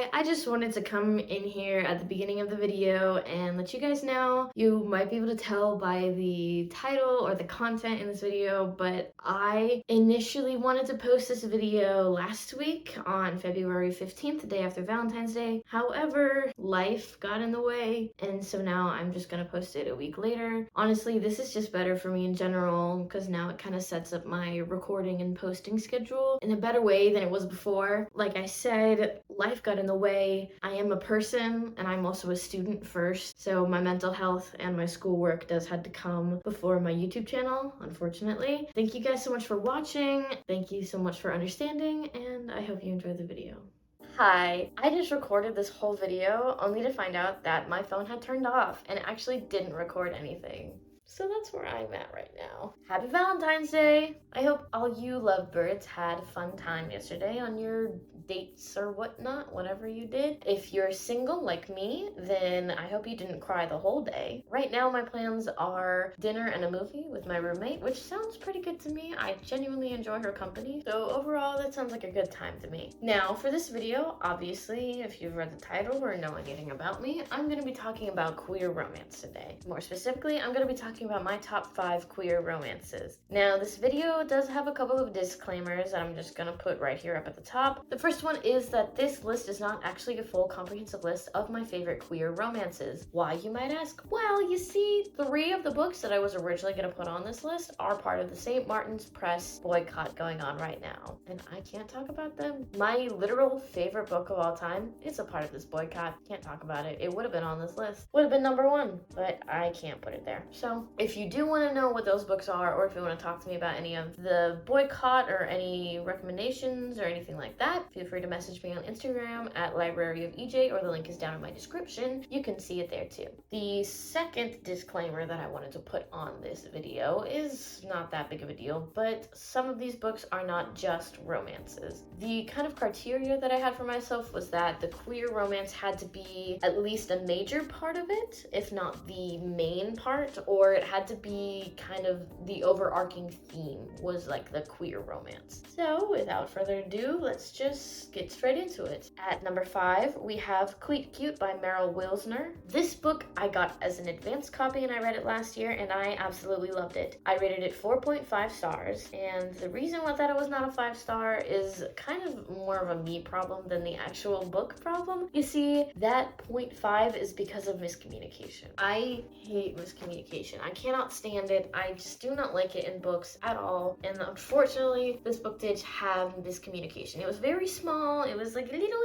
Hi, I just wanted to come in here at the beginning of the video and let you guys know. You might be able to tell by the title or the content in this video, but I initially wanted to post this video last week on February 15th, the day after Valentine's Day. However, life got in the way, and so now I'm just gonna post it a week later. Honestly, this is just better for me in general because now it kind of sets up my recording and posting schedule in a better way than it was before. Like I said, life got in the way. I am a person and I'm also a student first, so my mental health and my schoolwork does have to come before my YouTube channel, unfortunately. Thank you guys so much for watching. Thank you so much for understanding, and I hope you enjoyed the video. Hi, I just recorded this whole video only to find out that my phone had turned off and it actually didn't record anything. So that's where I'm at right now. Happy Valentine's Day! I hope all you lovebirds had a fun time yesterday on your dates or whatnot, whatever you did. If you're single like me, then I hope you didn't cry the whole day. Right now my plans are dinner and a movie with my roommate, which sounds pretty good to me. I genuinely enjoy her company, so overall that sounds like a good time to me. Now for this video, obviously if you've read the title or know anything about me, I'm going to be talking about queer romance today. More specifically, I'm going to be talking about my top 5 queer romances. Now this video does have a couple of disclaimers that I'm just going to put right here up at the top. The first one is that this list is not actually a full comprehensive list of my favorite queer romances. Why, you might ask? Well, you see, 3 of the books that I was originally going to put on this list are part of the St. Martin's Press boycott going on right now, and I can't talk about them. My literal favorite book of all time is a part of this boycott. Can't talk about it. It would have been on this list. Would have been number 1, but I can't put it there. So if you do want to know what those books are, or if you want to talk to me about any of the boycott or any recommendations or anything like that, feel free to message me on Instagram at Library of EJ, or the link is down in my description. You can see it there too. The second disclaimer that I wanted to put on this video is not that big of a deal, but some of these books are not just romances. The kind of criteria that I had for myself was that the queer romance had to be at least a major part of it, if not the main part, or it had to be kind of the overarching theme was like the queer romance. So without further ado, let's just get straight into it. At number 5, we have Cleat by Meryl Wilsner. This book I got as an advanced copy and I read it last year and I absolutely loved it. I rated it 4.5 stars, and the reason why that it was not a 5-star is kind of more of a me problem than the actual book problem. You see, that 0.5 is because of miscommunication. I hate miscommunication. I cannot stand it. I just do not like it in books at all, and unfortunately this book did have miscommunication. It was very small. It was like a little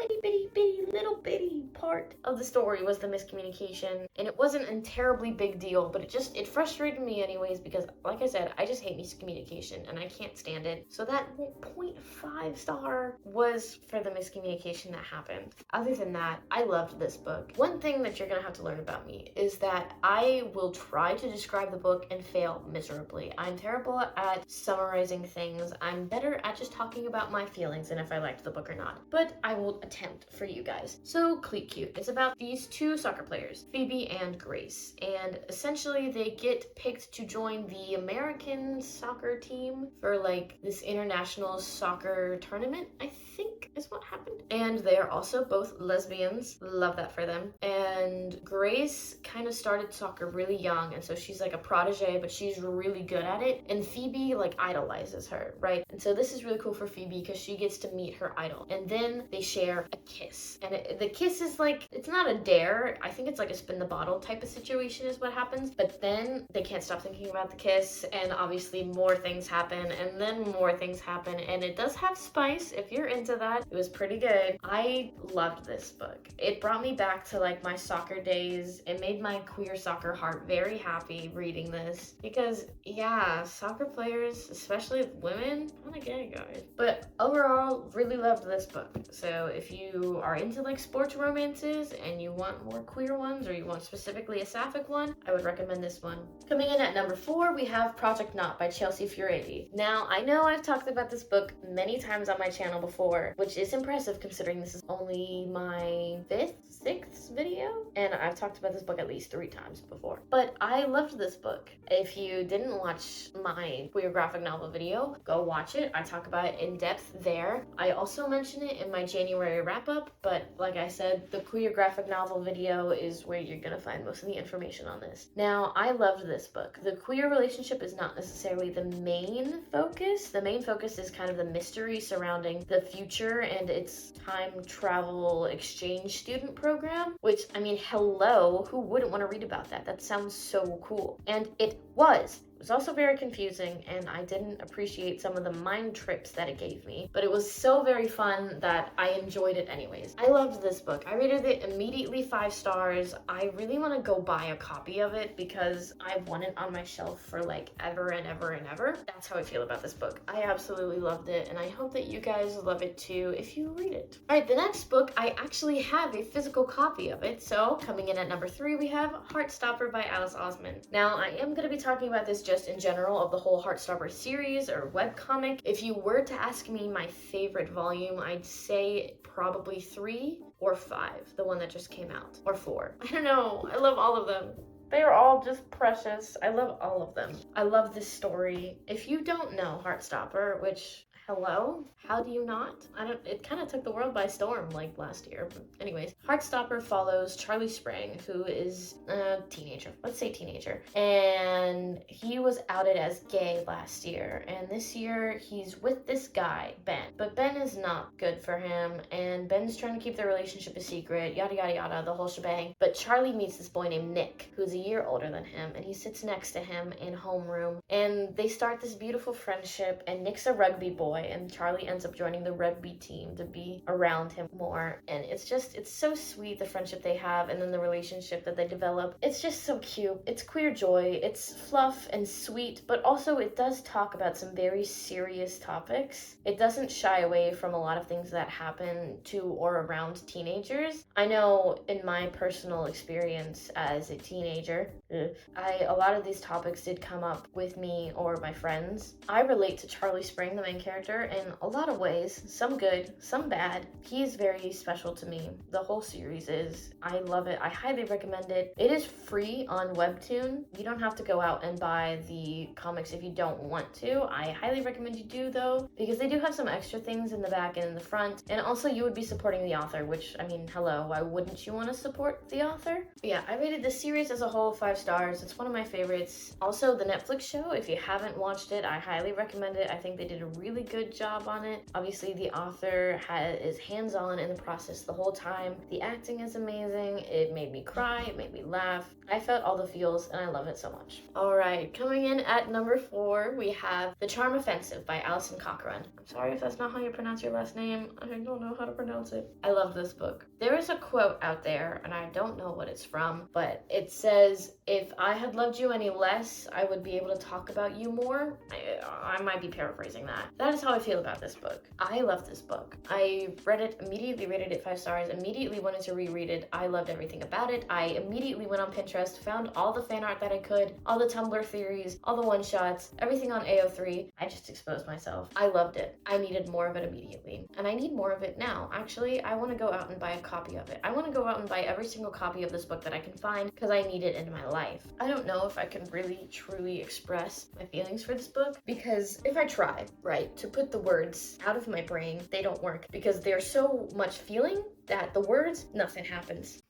little bitty part of the story was the miscommunication, and it wasn't a terribly big deal, but it frustrated me anyways because, like I said, I just hate miscommunication and I can't stand it. So that 0.5 star was for the miscommunication that happened. Other than that, I loved this book. One thing that you're gonna have to learn about me is that I will try to describe the book and fail miserably. I'm terrible at summarizing things. I'm better at just talking about my feelings and if I liked the book or not, but I will attempt for you guys. So Cleat is about these 2 soccer players, Phoebe and Grace, and essentially they get picked to join the American soccer team for like this international soccer tournament, I think is what happened. And they are also both lesbians. Love that for them. And Grace kind of started soccer really young, and so she's like a protege, but she's really good at it. And Phoebe like idolizes her, right? And so this is really cool for Phoebe because she gets to meet her idol. And then they share a kiss. And the kiss is like, it's not a dare. I think it's like a spin the bottle type of situation is what happens. But then they can't stop thinking about the kiss, and obviously more things happen, and then more things happen, and it does have spice if you're into that. It was pretty good. I loved this book. It brought me back to like my soccer days. It made my queer soccer heart very happy reading this because yeah, soccer players, especially women, kind of gay guys. But overall, really loved this book. So if you are into like sports romances romances and you want more queer ones, or you want specifically a sapphic one, I would recommend this one. Coming in at number 4, we have Project Nought by Chelsey Furedi. Now, I know I've talked about this book many times on my channel before, which is impressive considering this is only my 5th, 6th video, and I've talked about this book at least 3 times before. But I loved this book. If you didn't watch my queer graphic novel video, go watch it. I talk about it in depth there. I also mention it in my January wrap-up, but like I said, the queer graphic novel video is where you're gonna find most of the information on this. Now, I loved this book. The queer relationship is not necessarily the main focus. The main focus is kind of the mystery surrounding the future and its time travel exchange student program, which, I mean, hello, who wouldn't want to read about that? That sounds so cool. And it was. It was also very confusing, and I didn't appreciate some of the mind trips that it gave me, but it was so very fun that I enjoyed it anyways. I loved this book. I rated it immediately 5 stars. I really want to go buy a copy of it because I want it on my shelf for like ever and ever and ever. That's how I feel about this book. I absolutely loved it, and I hope that you guys love it too if you read it. All right, the next book, I actually have a physical copy of it. So coming in at number 3, we have Heartstopper by Oseman. Now, I am going to be talking about this just in general of the whole Heartstopper series or webcomic. If you were to ask me my favorite volume, I'd say probably 3 or 5, the one that just came out, or 4. I don't know, I love all of them. They are all just precious. I love all of them. I love this story. If you don't know Heartstopper, which, hello? How do you not? It kind of took the world by storm like last year. But anyways, Heartstopper follows Charlie Spring, who is a teenager. Let's say teenager. And he was outed as gay last year. And this year he's with this guy, Ben. But Ben is not good for him. And Ben's trying to keep their relationship a secret, yada yada yada, the whole shebang. But Charlie meets this boy named Nick, who's a year older than him. And he sits next to him in homeroom. And they start this beautiful friendship. And Nick's a rugby boy. And Charlie ends up joining the rugby team to be around him more, and it's so sweet, the friendship they have and then the relationship that they develop. It's just so cute. It's queer joy, it's fluff and sweet, but also it does talk about some very serious topics. It doesn't shy away from a lot of things that happen to or around teenagers. I know in my personal experience as a teenager, a lot of these topics did come up with me or my friends. I relate to Charlie Spring, the main character, in a lot of ways, some good, some bad. He's very special to me. The whole series is. I love it. I highly recommend it. It is free on Webtoon. You don't have to go out and buy the comics if you don't want to. I highly recommend you do though, because they do have some extra things in the back and in the front, and also you would be supporting the author, which, I mean, hello, why wouldn't you want to support the author? But yeah, I rated this series as a whole 5 stars. It's one of my favorites. Also, the Netflix show, if you haven't watched it, I highly recommend it. I think they did a really good job on it. Obviously, the author is hands-on in the process the whole time. The acting is amazing. It made me cry. It made me laugh. I felt all the feels, and I love it so much. All right, coming in at number 4, we have The Charm Offensive by Alison Cochrun. I'm sorry if that's not how you pronounce your last name. I don't know how to pronounce it. I love this book. There is a quote out there, and I don't know what it's from, but it says, "If I had loved you any less, I would be able to talk about you more." I might be paraphrasing that. That is how I feel about this book. I love this book. I read it immediately, rated it 5 stars, immediately wanted to reread it. I loved everything about it. I immediately went on Pinterest, found all the fan art that I could, all the Tumblr theories, all the one-shots, everything on AO3. I just exposed myself. I loved it. I needed more of it immediately. And I need more of it now. Actually, I want to go out and buy a copy of it. I want to go out and buy every single copy of this book that I can find because I need it in my life. I don't know if I can really, truly express my feelings for this book, because if I try, right, to put the words out of my brain, they don't work because there's so much feeling that the words, nothing happens.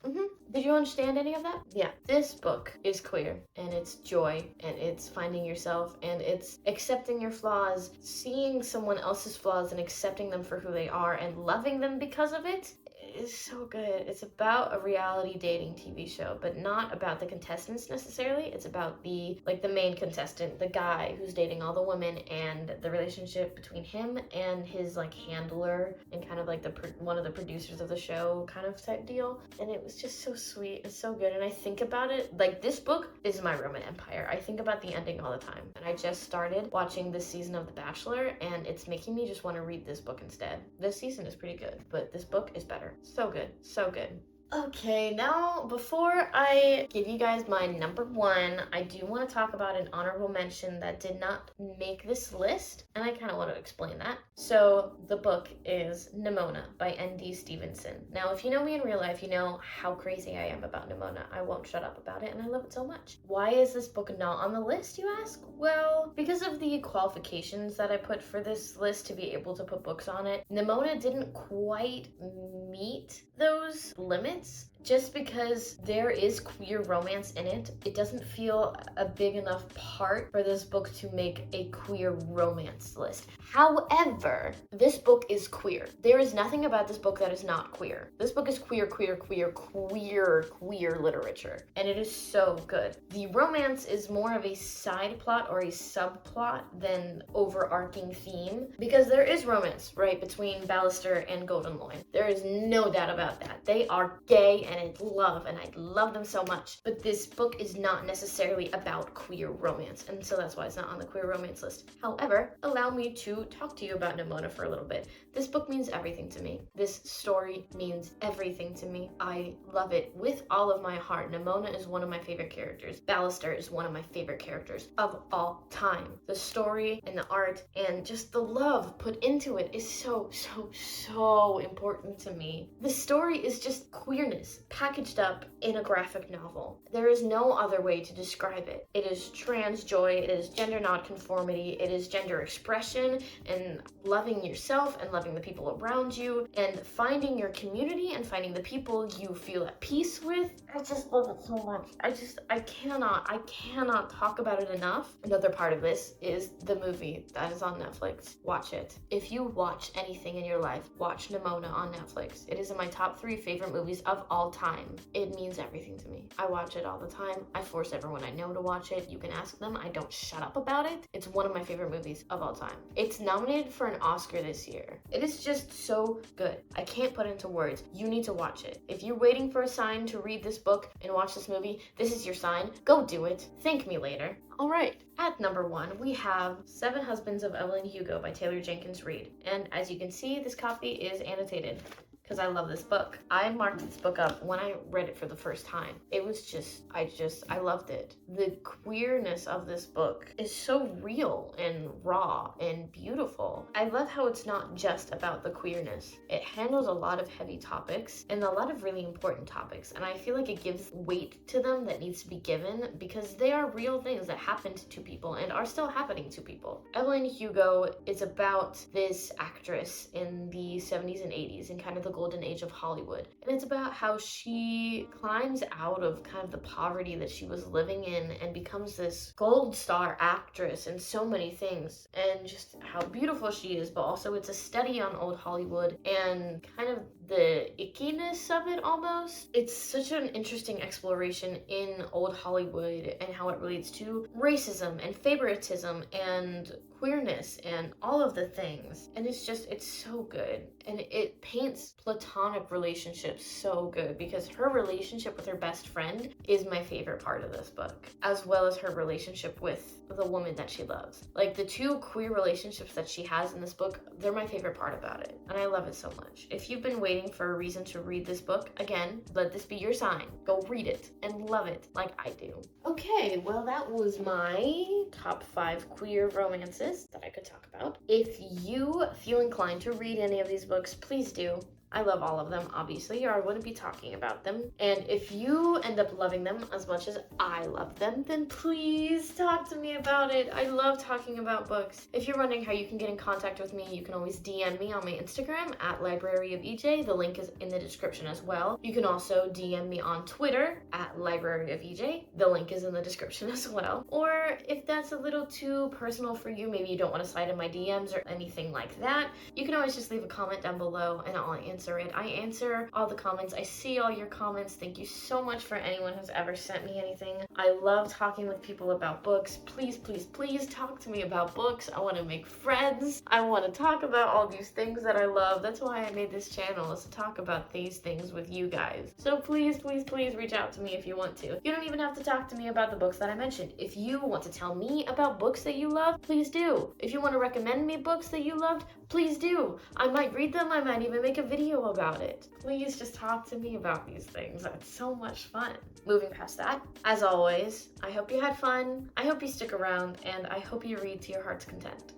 Did you understand any of that? Yeah, this book is queer, and it's joy, and it's finding yourself, and it's accepting your flaws, seeing someone else's flaws and accepting them for who they are and loving them because of it. Is so good. It's about a reality dating TV show, but not about the contestants necessarily. It's about the main contestant, the guy who's dating all the women, and the relationship between him and his handler and kind of one of the producers of the show kind of type deal. And it was just so sweet and so good. And I think about it this book is my Roman Empire. I think about the ending all the time. And I just started watching this season of The Bachelor, and it's making me just want to read this book instead. This season is pretty good, but this book is better. ever. So good, so good. Okay, now before I give you guys my number one, I do want to talk about an honorable mention that did not make this list, and I kind of want to explain that. So the book is Nimona by N.D. Stevenson. Now, if you know me in real life, you know how crazy I am about Nimona. I won't shut up about it, and I love it so much. Why is this book not on the list, you ask? Well, because of the qualifications that I put for this list to be able to put books on it, Nimona didn't quite meet those limits. Just because there is queer romance in it, it doesn't feel a big enough part for this book to make a queer romance list. However, this book is queer. There is nothing about this book that is not queer. This book is queer literature, and it is so good. The romance is more of a side plot or a subplot than overarching theme, because there is romance, right, between Ballister and Goldenloin. There is no doubt about that. They are gay and I love them so much. But this book is not necessarily about queer romance, and so that's why it's not on the queer romance list. However, allow me to talk to you about Nimona for a little bit. This book means everything to me. This story means everything to me. I love it with all of my heart. Nimona is one of my favorite characters. Ballister is one of my favorite characters of all time. The story and the art and just the love put into it is so important to me. The story is just queerness packaged up in a graphic novel. There is no other way to describe it. It is trans joy, it is gender nonconformity, it is gender expression and loving yourself and loving the people around you and finding your community and finding the people you feel at peace with. I just love it so much. I cannot talk about it enough. Another part of this is the movie that is on Netflix. Watch it. If you watch anything in your life, watch Nimona on Netflix. It is in my top 3 favorite movies of all time. It means everything to me. I watch it all the time. I force everyone I know to watch it. You can ask them. I don't shut up about it. It's one of my favorite movies of all time. It's nominated for an Oscar this year. It is just so good. I can't put into words. You need to watch it. If you're waiting for a sign to read this book and watch this movie, this is your sign. Go do it. Thank me later. All right, at number 1, we have Seven Husbands of Evelyn Hugo by Taylor Jenkins Reid. And as you can see, this copy is annotated, because I love this book. I marked this book up when I read it for the first time. It was just, I loved it. The queerness of this book is so real and raw and beautiful. I love how it's not just about the queerness. It handles a lot of heavy topics and a lot of really important topics, and I feel like it gives weight to them that needs to be given because they are real things that happened to people and are still happening to people. Evelyn Hugo is about this actress in the 70s and 80s and kind of the golden age of Hollywood. And it's about how she climbs out of kind of the poverty that she was living in and becomes this gold star actress in so many things, and just how beautiful she is, but also it's a study on old Hollywood and kind of the ickiness of it almost. It's such an interesting exploration in old Hollywood and how it relates to racism and favoritism and queerness and all of the things. And it's so good. And it paints platonic relationships so good, because her relationship with her best friend is my favorite part of this book, as well as her relationship with the woman that she loves. Like, the 2 queer relationships that she has in this book, they're my favorite part about it. And I love it so much. If you've been waiting for a reason to read this book, again, let this be your sign. Go read it and love it like I do. Okay, well, that was my top 5 queer romances that I could talk about. If you feel inclined to read any of these books, please do. I love all of them, obviously, or I wouldn't be talking about them. And if you end up loving them as much as I love them, then please talk to me about it. I love talking about books. If you're wondering how you can get in contact with me, you can always DM me on my Instagram at Library of EJ. The link is in the description as well. You can also DM me on Twitter at Library of EJ. The link is in the description as well. Or if that's a little too personal for you, maybe you don't want to slide in my DMs or anything like that, you can always just leave a comment down below and I'll answer it. I answer all the comments. I see all your comments. Thank you so much for anyone who's ever sent me anything. I love talking with people about books. Please, please, please talk to me about books. I want to make friends. I want to talk about all these things that I love. That's why I made this channel, is to talk about these things with you guys. So please, please, please reach out to me if you want to. You don't even have to talk to me about the books that I mentioned. If you want to tell me about books that you love, please do. If you want to recommend me books that you loved, please do. I might read them. I might even make a video video about it. Please just talk to me about these things. It's so much fun. Moving past that, as always, I hope you had fun, I hope you stick around, and I hope you read to your heart's content.